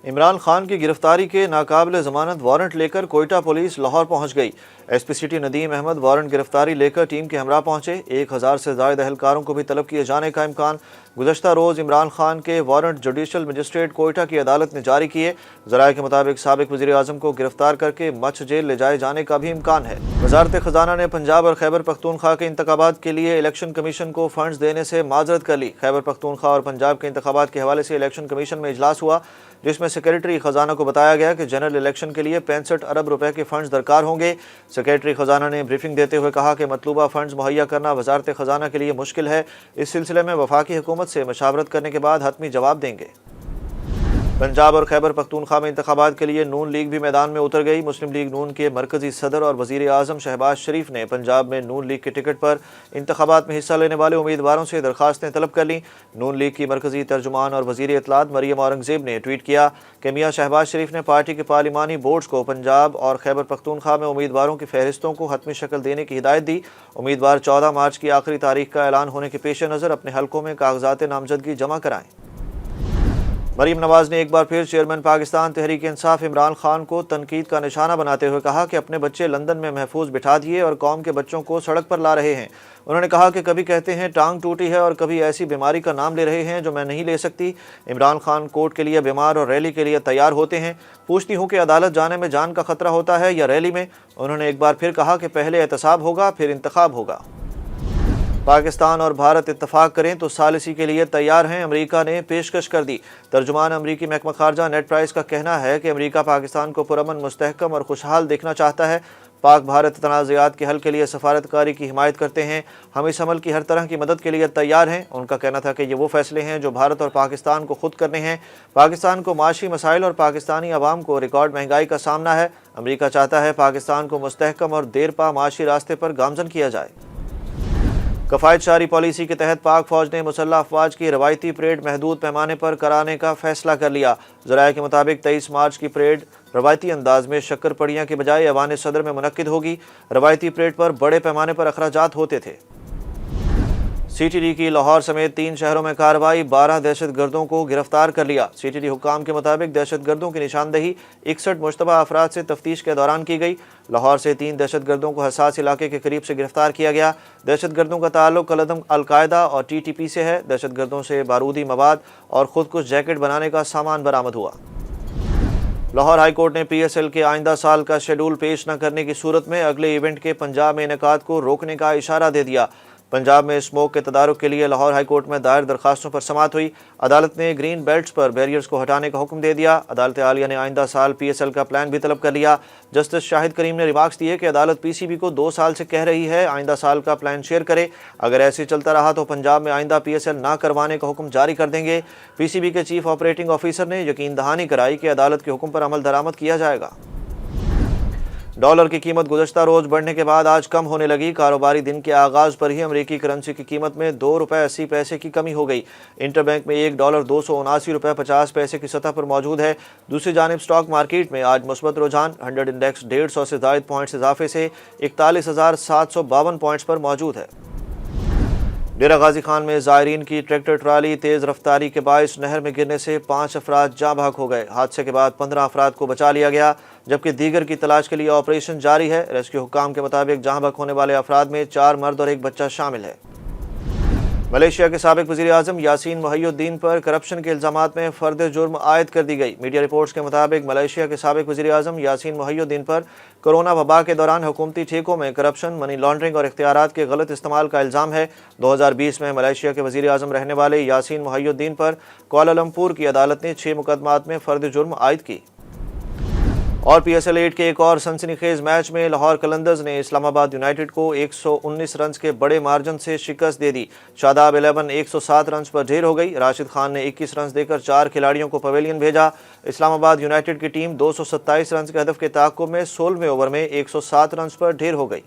عمران خان کی گرفتاری کے ناقابل ضمانت وارنٹ لے کر کوئٹہ پولیس لاہور پہنچ گئی۔ S P city Nadeem Ahmed warrant گرفتاری لے کر ٹیم کے ہمراہ پہنچے۔ 1000 سے زائد اہلکاروں کو بھی طلب کیے جانے کا امکان۔ گزشتہ روز عمران خان کے وارنٹ جوڈیشل مجسٹریٹ کوئٹہ کی عدالت نے جاری کیے۔ ذرائع کے مطابق سابق وزیر اعظم کو گرفتار کر کے مچھ جیل لے جائے جانے کا بھی امکان ہے۔ وزارت خزانہ نے پنجاب اور خیبر پختونخوا کے انتخابات کے لیے الیکشن کمیشن کو فنڈز دینے سے معذرت کر لی۔ خیبر پختونخوا اور پنجاب کے انتخابات کے حوالے سے الیکشن کمیشن میں اجلاس ہوا، جس میں سیکریٹری خزانہ کو بتایا گیا کہ جنرل الیکشن کے لیے 65 ارب روپے کے فنڈز درکار ہوں گے۔ سیکریٹری خزانہ نے بریفنگ دیتے ہوئے کہا کہ مطلوبہ فنڈز مہیا کرنا وزارت خزانہ کے لیے مشکل ہے۔ اس سلسلے میں وفاقی حکومت سے مشاورت کرنے کے بعد حتمی جواب دیں گے۔ پنجاب اور خیبر پختونخوا میں انتخابات کے لیے نون لیگ بھی میدان میں اتر گئی۔ مسلم لیگ نون کے مرکزی صدر اور وزیر اعظم شہباز شریف نے پنجاب میں نون لیگ کے ٹکٹ پر انتخابات میں حصہ لینے والے امیدواروں سے درخواستیں طلب کر لیں۔ نون لیگ کی مرکزی ترجمان اور وزیر اطلاعات مریم اورنگزیب نے ٹویٹ کیا کہ میاں شہباز شریف نے پارٹی کے پارلیمانی بورڈز کو پنجاب اور خیبر پختونخوا میں امیدواروں کی فہرستوں کو حتمی شکل دینے کی ہدایت دی۔ امیدوار 14 مارچ کی آخری تاریخ کا اعلان ہونے کے پیش نظر اپنے حلقوں میں کاغذات نامزدگی جمع کرائیں۔ مریم نواز نے ایک بار پھر چیئرمین پاکستان تحریک انصاف عمران خان کو تنقید کا نشانہ بناتے ہوئے کہا کہ اپنے بچے لندن میں محفوظ بٹھا دیے اور قوم کے بچوں کو سڑک پر لا رہے ہیں۔ انہوں نے کہا کہ کبھی کہتے ہیں ٹانگ ٹوٹی ہے اور کبھی ایسی بیماری کا نام لے رہے ہیں جو میں نہیں لے سکتی۔ عمران خان کورٹ کے لیے بیمار اور ریلی کے لیے تیار ہوتے ہیں۔ پوچھتی ہوں کہ عدالت جانے میں جان کا خطرہ ہوتا ہے یا ریلی میں؟ انہوں نے ایک بار پھر کہا کہ پہلے احتساب ہوگا پھر انتخاب ہوگا۔ پاکستان اور بھارت اتفاق کریں تو ثالثی کے لیے تیار ہیں، امریکہ نے پیشکش کر دی۔ ترجمان امریکی محکمہ خارجہ نیڈ پرائس کا کہنا ہے کہ امریکہ پاکستان کو پرامن، مستحکم اور خوشحال دیکھنا چاہتا ہے۔ پاک بھارت تنازعات کے حل کے لیے سفارتکاری کی حمایت کرتے ہیں، ہم اس عمل کی ہر طرح کی مدد کے لیے تیار ہیں۔ ان کا کہنا تھا کہ یہ وہ فیصلے ہیں جو بھارت اور پاکستان کو خود کرنے ہیں۔ پاکستان کو معاشی مسائل اور پاکستانی عوام کو ریکارڈ مہنگائی کا سامنا ہے۔ امریکہ چاہتا ہے پاکستان کو مستحکم اور دیرپا معاشی راستے پر گامزن کیا جائے۔ کفایت شاری پالیسی کے تحت پاک فوج نے مسلح افواج کی روایتی پریڈ محدود پیمانے پر کرانے کا فیصلہ کر لیا۔ ذرائع کے مطابق 23 مارچ کی پریڈ روایتی انداز میں شکر پڑیاں کے بجائے ایوان صدر میں منعقد ہوگی۔ روایتی پریڈ پر بڑے پیمانے پر اخراجات ہوتے تھے۔ سی ٹی ڈی کی لاہور سمیت 3 شہروں میں کارروائی، 12 دہشت گردوں کو گرفتار کر لیا۔ سی ٹی ڈی حکام کے مطابق دہشت گردوں کی نشاندہی 61 مشتبہ افراد سے تفتیش کے دوران کی گئی۔ لاہور سے 3 دہشت گردوں کو حساس علاقے کے قریب سے گرفتار کیا گیا۔ دہشت گردوں کا تعلق کالعدم القاعدہ اور ٹی ٹی پی سے ہے۔ دہشت گردوں سے بارودی مواد اور خودکش جیکٹ بنانے کا سامان برآمد ہوا۔ لاہور ہائی کورٹ نے پی ایس ایل کے آئندہ سال کا شیڈول پیش نہ کرنے کی صورت میں اگلے ایونٹ کے پنجاب میں انعقاد کو روکنے کا اشارہ دے دیا۔ پنجاب میں اسموک کے تدارک کے لیے لاہور ہائی کورٹ میں دائر درخواستوں پر سماعت ہوئی۔ عدالت نے گرین بیلٹس پر بیریئرز کو ہٹانے کا حکم دے دیا۔ عدالت عالیہ نے آئندہ سال پی ایس ایل کا پلان بھی طلب کر لیا۔ جسٹس شاہد کریم نے ریمارکس دیے کہ عدالت پی سی بی کو 2 سال سے کہہ رہی ہے آئندہ سال کا پلان شیئر کرے۔ اگر ایسے چلتا رہا تو پنجاب میں آئندہ پی ایس ایل نہ کروانے کا حکم جاری کر دیں گے۔ پی سی بی کے چیف آپریٹنگ آفیسر نے یقین دہانی کرائی کہ عدالت کے حکم پر عمل درآمد کیا جائے گا۔ ڈالر کی قیمت گزشتہ روز بڑھنے کے بعد آج کم ہونے لگی۔ کاروباری دن کے آغاز پر ہی امریکی کرنسی کی قیمت میں 2 روپے 80 پیسے کی کمی ہو گئی۔ انٹر بینک میں $1 279 روپے 50 پیسے کی سطح پر موجود ہے۔ دوسری جانب اسٹاک مارکیٹ میں آج مثبت رجحان، 100 انڈیکس 150 سے زائد پوائنٹس اضافے سے 41,752 پوائنٹس پر موجود ہے۔ ڈیرہ غازی خان میں زائرین کی ٹریکٹر ٹرالی تیز رفتاری کے باعث نہر میں گرنے سے 5 افراد جاں بحق ہو گئے۔ حادثے کے بعد 15 افراد کو بچا لیا گیا، جبکہ دیگر کی تلاش کے لیے آپریشن جاری ہے۔ ریسکیو حکام کے مطابق جاں بحق ہونے والے افراد میں 4 مرد اور 1 بچہ شامل ہے۔ ملائیشیا کے سابق وزیر اعظم یاسین محی الدین پر کرپشن کے الزامات میں فرد جرم عائد کر دی گئی۔ میڈیا رپورٹس کے مطابق ملائیشیا کے سابق وزیر اعظم یاسین محی الدین پر کورونا وبا کے دوران حکومتی ٹھیکوں میں کرپشن، منی لانڈرنگ اور اختیارات کے غلط استعمال کا الزام ہے۔ 2020 میں ملائیشیا کے وزیر اعظم رہنے والے یاسین محی الدین پر کوالالمپور کی عدالت نے 6 مقدمات میں فرد جرم عائد کی۔ اور پی ایس ایل 8 کے ایک اور سنسنی خیز میچ میں لاہور قلندرز نے اسلام آباد یونائیٹڈ کو 119 رنز کے بڑے مارجن سے شکست دے دی۔ شاداب 11 107 رنز پر ڈھیر ہو گئی۔ راشد خان نے 21 رنز دے کر 4 کھلاڑیوں کو پویلین بھیجا۔ اسلام آباد یونائیٹڈ کی ٹیم 227 رنز کے ہدف کے تعاقب میں 16ویں اوور میں 107 رنز پر ڈھیر ہو گئی۔